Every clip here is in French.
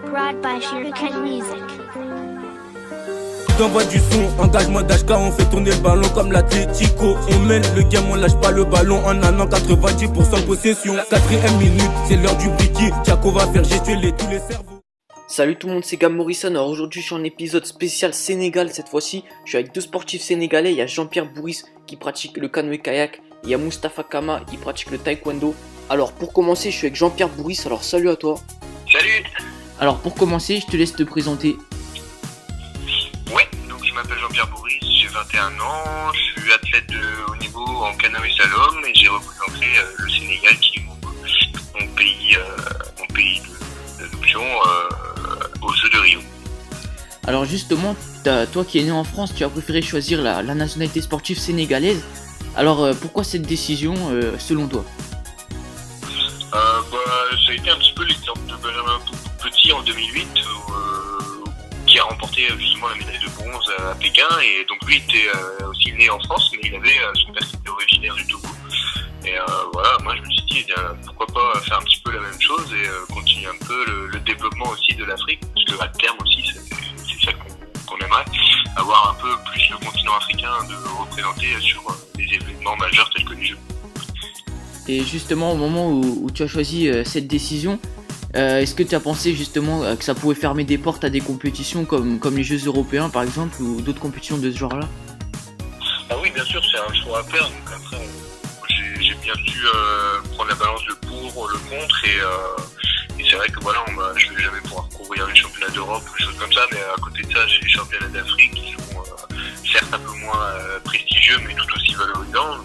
Brought by Shuriken Music. T'envoies du son, engagement d'HK, on fait tourner le ballon comme l'Atlético. On mène le game, on lâche pas le ballon en un an, 90% possession. 4ème minute, c'est l'heure du briquet. Thiago va faire gestuer tous les cerveaux. Salut tout le monde, c'est Gab Morrison. Alors aujourd'hui je suis en épisode spécial Sénégal cette fois-ci. Je suis avec deux sportifs sénégalais. Il y a Jean-Pierre Bourris qui pratique le canoë-kayak. Et il y a Moustapha Kama qui pratique le taekwondo. Alors pour commencer, je suis avec Jean-Pierre Bourris. Alors salut à toi. Salut. Alors pour commencer, je te laisse te présenter. Ouais, donc je m'appelle Jean-Pierre Bourris, j'ai 21 ans, je suis athlète de haut niveau en canoë slalom et j'ai représenté le Sénégal qui est mon pays d'adoption aux Jeux de Rio. Alors justement, toi qui es né en France, tu as préféré choisir la nationalité sportive sénégalaise. Alors pourquoi cette décision selon toi? Ça a été un petit peu l'exemple de Benjamin Petit en 2008 qui a remporté justement la médaille de bronze à Pékin, et donc lui était aussi né en France, mais il avait son père qui était originaire du Togo. Et voilà, moi je me suis dit pourquoi pas faire un petit peu la même chose et continuer un peu le développement aussi de l'Afrique, parce qu'à terme aussi c'est ça qu'on aimerait, avoir un peu plus le continent africain de représenter sur des événements majeurs tels que les Jeux. Et justement au moment où tu as choisi cette décision, est-ce que tu as pensé justement que ça pouvait fermer des portes à des compétitions comme les Jeux européens par exemple, ou d'autres compétitions de ce genre-là? Ah oui, bien sûr, c'est un choix à faire. Donc après, j'ai bien su prendre la balance le pour, le contre, et c'est vrai que voilà, je vais jamais pouvoir courir les championnats d'Europe ou des choses comme ça, mais à côté de ça, j'ai les championnats d'Afrique qui sont certes un peu moins prestigieux, mais tout aussi valorisants.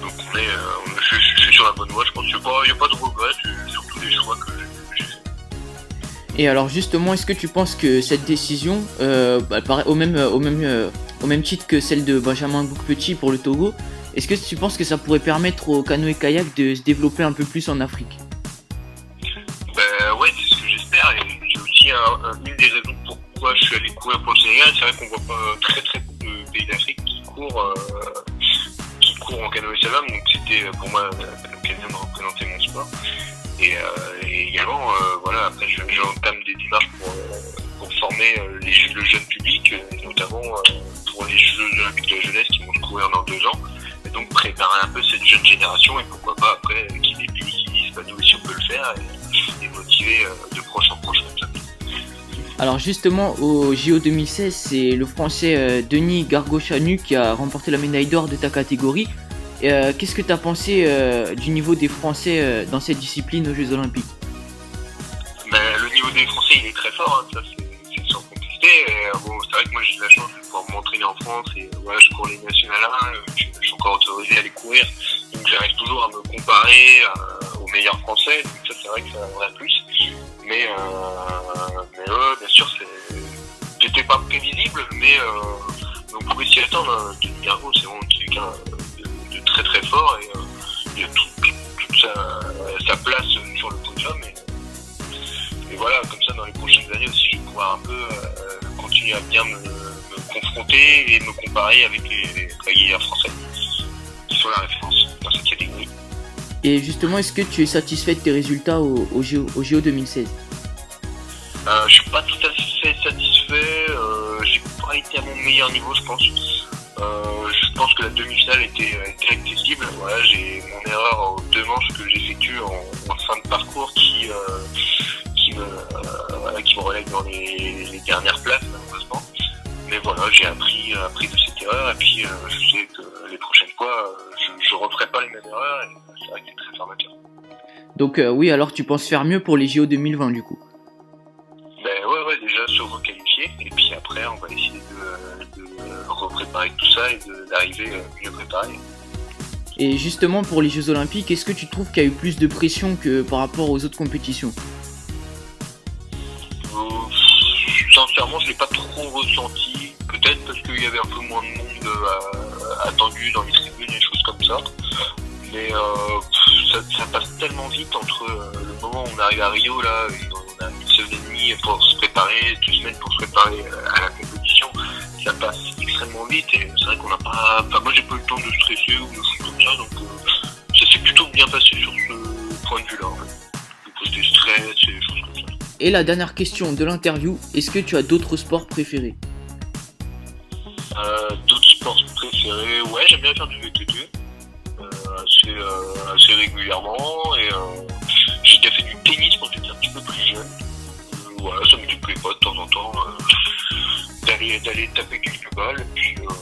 Donc je suis sur la bonne voie. Je pense qu'il n'y a pas de regrets, c'est surtout des choix que j'ai fait. Et alors justement, est-ce que tu penses que cette décision, paraît au même titre que celle de Benjamin Petit pour le Togo, est-ce que tu penses que ça pourrait permettre au canoë-kayak de se développer un peu plus en Afrique? Ouais, c'est ce que j'espère, et c'est aussi une des raisons pourquoi je suis allé courir pour le Sénégal. C'est vrai qu'on voit pas très peu de pays d'Afrique qui courent en canoë slalom, donc c'était pour moi l'occasion de représenter mon sport. Et également, voilà, après j'entame des démarches pour former le jeune public, notamment pour les Jeux Olympiques de la jeunesse qui vont se courir dans 2 ans, et donc préparer un peu cette jeune génération, et pourquoi pas après qu'il y ait des pays qui disent nous aussi on peut le faire, et motiver de proche en proche comme ça. Alors justement, au JO 2016, c'est le français Denis Gargochanu qui a remporté la médaille d'or de ta catégorie. Qu'est-ce que tu as pensé du niveau des Français dans cette discipline aux Jeux Olympiques? Le niveau des Français il est très fort, ça c'est sans contester. C'est vrai que moi j'ai de la chance de pouvoir m'entraîner en France, et voilà, je cours les nationales 1, je suis encore autorisé à les courir, donc j'arrive toujours à me comparer aux meilleurs Français, donc ça c'est vrai que c'est un vrai plus. Mais ouais, bien sûr, c'était pas prévisible, mais on pouvait s'y attendre. Denis Gargo, c'est vraiment quelqu'un de très très fort, et il a toute sa place sur le podium. Et voilà, comme ça, dans les prochaines années aussi, je vais pouvoir un peu continuer à bien me confronter et me comparer avec les kayaks français qui sont la référence dans cette catégorie. Et justement, est-ce que tu es satisfait de tes résultats au JO 2016? Je suis pas tout à fait satisfait, j'ai pas été à mon meilleur niveau, je pense. Je pense que la demi-finale était accessible. Voilà, j'ai mon erreur aux 2 manches que j'effectue en fin de parcours qui me relègue dans les dernières places malheureusement. Mais voilà, j'ai appris de cette erreur, et puis je sais que les prochaines fois je referai pas les mêmes erreurs, et c'est vrai que c'est très formateur. Donc oui, alors tu penses faire mieux pour les JO 2020 du coup? Ouais, déjà se requalifier, et puis après on va essayer de repréparer tout ça et d'arriver mieux préparé. Et justement pour les Jeux Olympiques, est-ce que tu trouves qu'il y a eu plus de pression que par rapport aux autres compétitions? Sincèrement, je l'ai pas trop ressenti, peut-être parce qu'il y avait un peu moins de monde attendu dans les tribunes et des choses comme ça. Mais ça passe tellement vite entre le moment où on arrive à Rio, là, et on a 1 semaine et demie pour se préparer, 2 semaines pour se préparer à la compétition. Ça passe extrêmement vite, et c'est vrai qu'on n'a pas... Enfin, moi j'ai pas eu le temps de stresser ou de choses comme ça, donc ça c'est plutôt bien passé sur ce point de vue-là, en fait. Le côté stress et des choses comme ça. Et la dernière question de l'interview, est-ce que tu as d'autres sports préférés? D'autres sports préférés, ouais, j'aime bien faire du VTT assez régulièrement et j'ai déjà fait du tennis quand j'étais un petit peu plus jeune. Voilà, ça me déplaît pas de temps en temps d'aller taper quelques balles et puis ouais,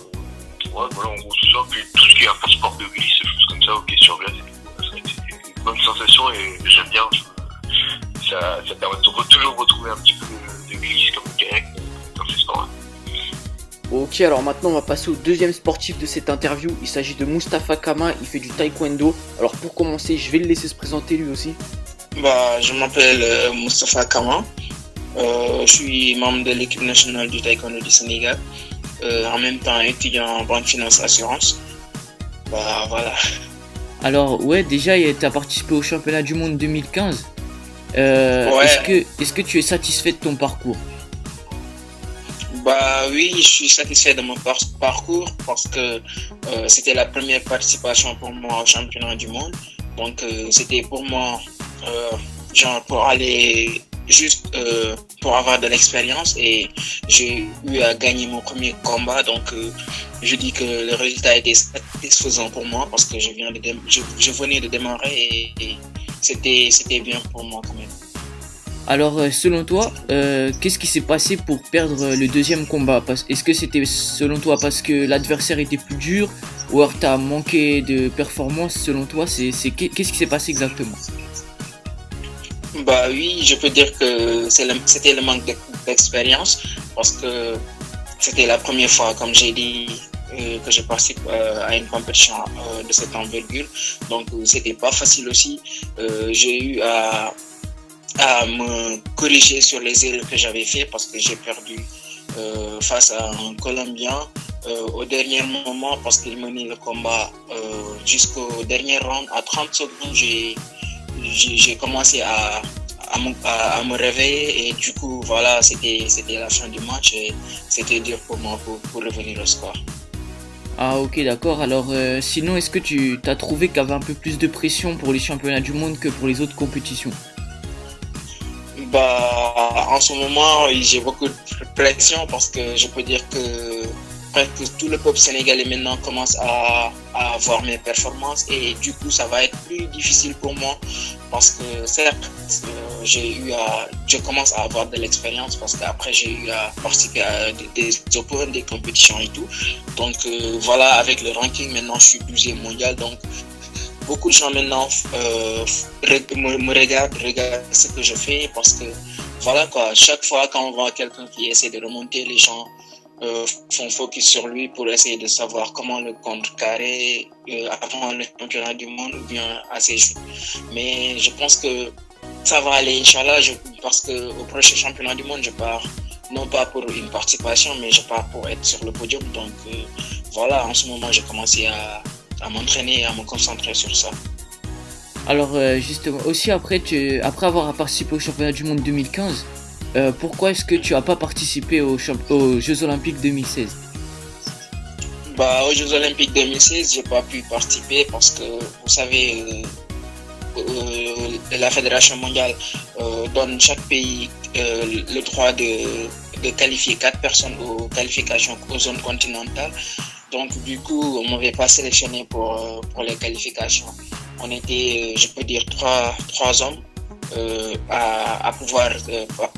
voilà, en gros c'est ça. Puis tout ce qui est un peu sport de glisse, des choses comme ça, hockey sur glace et tout, c'est une bonne sensation et j'aime bien. Ça permet de toujours retrouver un petit peu de glisse comme le kayak dans ces sports-là. Ok, alors maintenant on va passer au deuxième sportif de cette interview. Il s'agit de Mustafa Kama, il fait du taekwondo. Alors pour commencer, je vais le laisser se présenter lui aussi. Je m'appelle Mustafa Kama. Je suis membre de l'équipe nationale du taekwondo du Sénégal. En même temps étudiant en banque finance assurance. Voilà. Alors ouais, déjà tu as participé au championnat du monde 2015. Ouais. Est-ce que tu es satisfait de ton parcours? Oui, je suis satisfait de mon parcours parce que c'était la première participation pour moi au championnat du monde. Donc c'était pour moi pour aller juste pour avoir de l'expérience et j'ai eu à gagner mon premier combat. Donc je dis que le résultat était satisfaisant pour moi parce que je venais de démarrer et c'était bien pour moi quand même. Alors selon toi, qu'est-ce qui s'est passé pour perdre le deuxième combat? Est-ce que c'était selon toi parce que l'adversaire était plus dur ou alors t'as manqué de performance? Selon toi, qu'est-ce qui s'est passé exactement? Oui, je peux dire que c'était le manque d'expérience parce que c'était la première fois, comme j'ai dit, que je participe à une compétition de cette envergure. Donc c'était pas facile aussi. J'ai eu à me corriger sur les erreurs que j'avais fait parce que j'ai perdu face à un Colombien au dernier moment parce qu'il menait le combat jusqu'au dernier round. À 30 secondes, j'ai commencé à me réveiller et du coup voilà, c'était la fin du match et c'était dur pour moi pour revenir au score. Ah ok, d'accord. Alors sinon, est-ce que tu t'as trouvé qu'il y avait un peu plus de pression pour les championnats du monde que pour les autres compétitions? En ce moment, j'ai beaucoup de pression parce que je peux dire que presque tout le peuple sénégalais maintenant commence à voir mes performances et du coup ça va être plus difficile pour moi parce que certes je commence à avoir de l'expérience parce qu'après j'ai eu à participer à des Open, des compétitions et tout. Donc voilà, avec le ranking maintenant je suis 12e mondial, donc beaucoup de gens maintenant me regardent ce que je fais parce que voilà quoi, chaque fois quand on voit quelqu'un qui essaie de remonter, les gens font focus sur lui pour essayer de savoir comment le contrecarrer avant le championnat du monde ou bien à ses jeux. Mais je pense que ça va aller, Inch'Allah, parce qu'au prochain championnat du monde, je pars non pas pour une participation, mais je pars pour être sur le podium. Donc voilà, en ce moment, j'ai commencé à m'entraîner et à me concentrer sur ça. Alors justement, aussi après avoir participé au championnat du monde 2015, pourquoi est-ce que tu n'as pas participé aux Jeux Olympiques 2016? Aux Jeux Olympiques 2016, j'ai pas pu participer parce que vous savez, la Fédération mondiale donne chaque pays le droit de qualifier 4 personnes aux qualifications aux zones continentales. Donc du coup, on m'avait pas sélectionné pour les qualifications. On était, je peux dire, trois hommes à pouvoir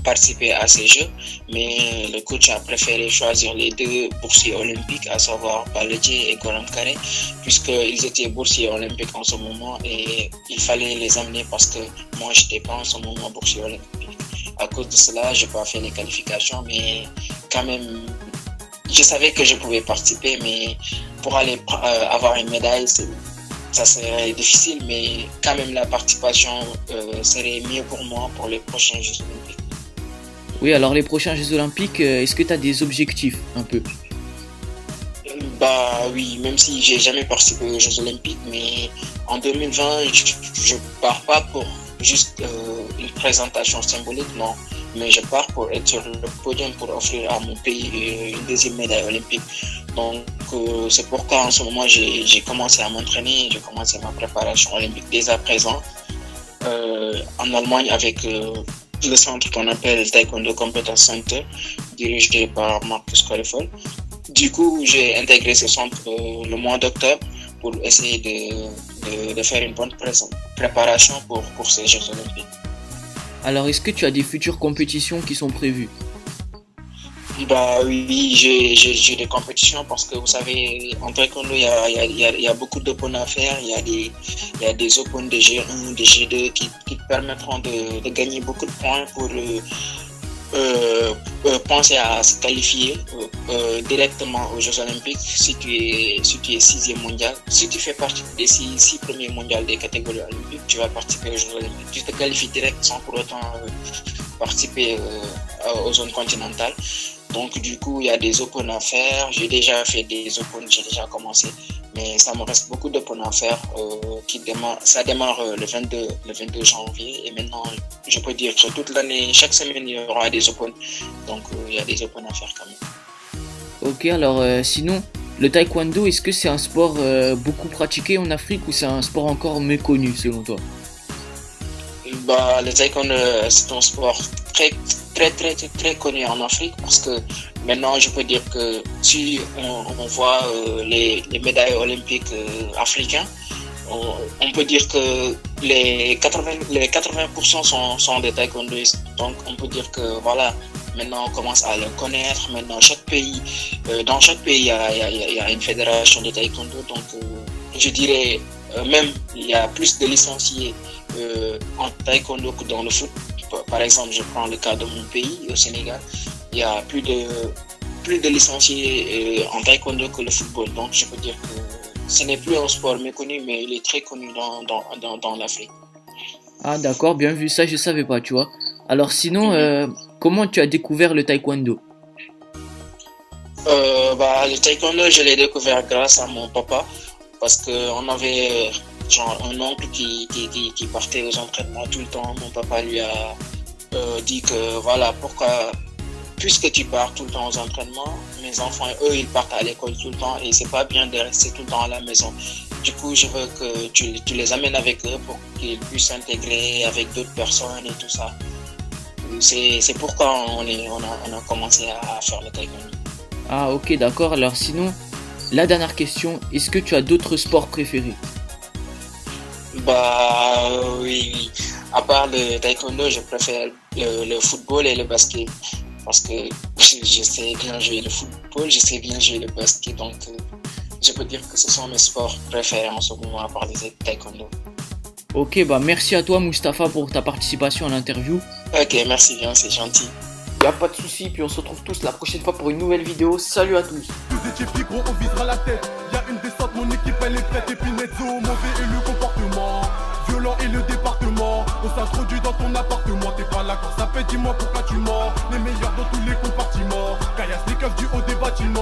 participer à ces Jeux, mais le coach a préféré choisir les 2 boursiers olympiques, à savoir Baledje et Goram Kare, puisqu'ils étaient boursiers olympiques en ce moment et il fallait les amener parce que moi j'étais pas en ce moment boursier olympique. À cause de cela, j'ai pas fait les qualifications, mais quand même je savais que je pouvais participer, mais pour aller avoir une médaille, ça serait difficile, mais quand même la participation serait mieux pour moi pour les prochains Jeux Olympiques. Oui, alors les prochains Jeux Olympiques, est-ce que tu as des objectifs un peu? Oui, même si j'ai jamais participé aux Jeux Olympiques, mais en 2020, je pars pas pour juste une présentation symbolique, non. Mais je pars pour être sur le podium pour offrir à mon pays une 2e médaille olympique. Donc, c'est pourquoi en ce moment, j'ai commencé à m'entraîner, j'ai commencé ma préparation olympique dès à présent en Allemagne avec le centre qu'on appelle Taekwondo Competence Center, dirigé par Marcus Kollefol. Du coup, j'ai intégré ce centre le mois d'octobre pour essayer de faire une bonne préparation pour ces Jeux Olympiques. Alors, est-ce que tu as des futures compétitions qui sont prévues? Bah oui, j'ai des compétitions parce que vous savez, en taekwondo, il y a beaucoup d'open à faire. Il y a des open de G1, de G2 qui te permettront de gagner beaucoup de points pour penser à se qualifier directement aux Jeux Olympiques si tu es 6e mondial. Si tu fais partie des 6 premiers mondiaux des catégories olympiques, tu vas participer aux Jeux Olympiques. Tu te qualifies direct sans pour autant participer aux zones continentales. Donc du coup, il y a des open à faire. J'ai déjà fait des open, j'ai déjà commencé. Mais ça me reste beaucoup d'open à faire. Ça démarre le 22 janvier. Et maintenant, je peux dire que toute l'année, chaque semaine, il y aura des open. Donc il y a des open à faire quand même. Ok, alors sinon, le taekwondo, est-ce que c'est un sport beaucoup pratiqué en Afrique ou c'est un sport encore méconnu selon toi? Bah, le taekwondo, c'est un sport très connu en Afrique parce que maintenant, je peux dire que si on voit les médailles olympiques africaines, on peut dire que les 80% sont des taekwondoïstes. Donc, on peut dire que voilà, maintenant, on commence à le connaître. Maintenant, dans chaque pays, il y a une fédération de taekwondo. Donc, je dirais même, il y a plus de licenciés en taekwondo que dans le foot. Par exemple, je prends le cas de mon pays, au Sénégal. Il y a plus de licenciés en taekwondo que le football. Donc, je peux dire que ce n'est plus un sport méconnu, mais il est très connu dans l'Afrique. Ah d'accord, bien vu, ça je savais pas, tu vois. Alors sinon, comment tu as découvert le taekwondo? Le taekwondo, je l'ai découvert grâce à mon papa. Parce qu'on avait un oncle qui partait aux entraînements tout le temps. Mon papa lui a dit que voilà, puisque tu pars tout le temps aux entraînements, mes enfants, eux, ils partent à l'école tout le temps et c'est pas bien de rester tout le temps à la maison. Du coup, je veux que tu les amènes avec eux pour qu'ils puissent s'intégrer avec d'autres personnes et tout ça. C'est pourquoi on a commencé à faire le taekwondo. Ah ok, d'accord. Alors sinon, la dernière question, est-ce que tu as d'autres sports préférés? Bah oui. À part le taekwondo, je préfère le football et le basket. Parce que je sais bien jouer le football, je sais bien jouer le basket. Donc je peux dire que ce sont mes sports préférés en ce moment à part le taekwondo. Ok, bah merci à toi Mustapha pour ta participation à l'interview. Ok, merci bien, c'est gentil. Y'a pas de soucis, puis on se retrouve tous la prochaine fois pour une nouvelle vidéo. Salut à tous. Vous étiez petits, gros, on visera la tête. Y'a une descente, mon équipe elle est prête. Et puis Netzo, mauvais et le comportement. Violent et le département. On s'introduit dans ton appartement. T'es pas là quand ça fait, dis-moi pourquoi tu mens. Les meilleurs dans tous les compartiments. Caillasse, les keufs du haut des bâtiments.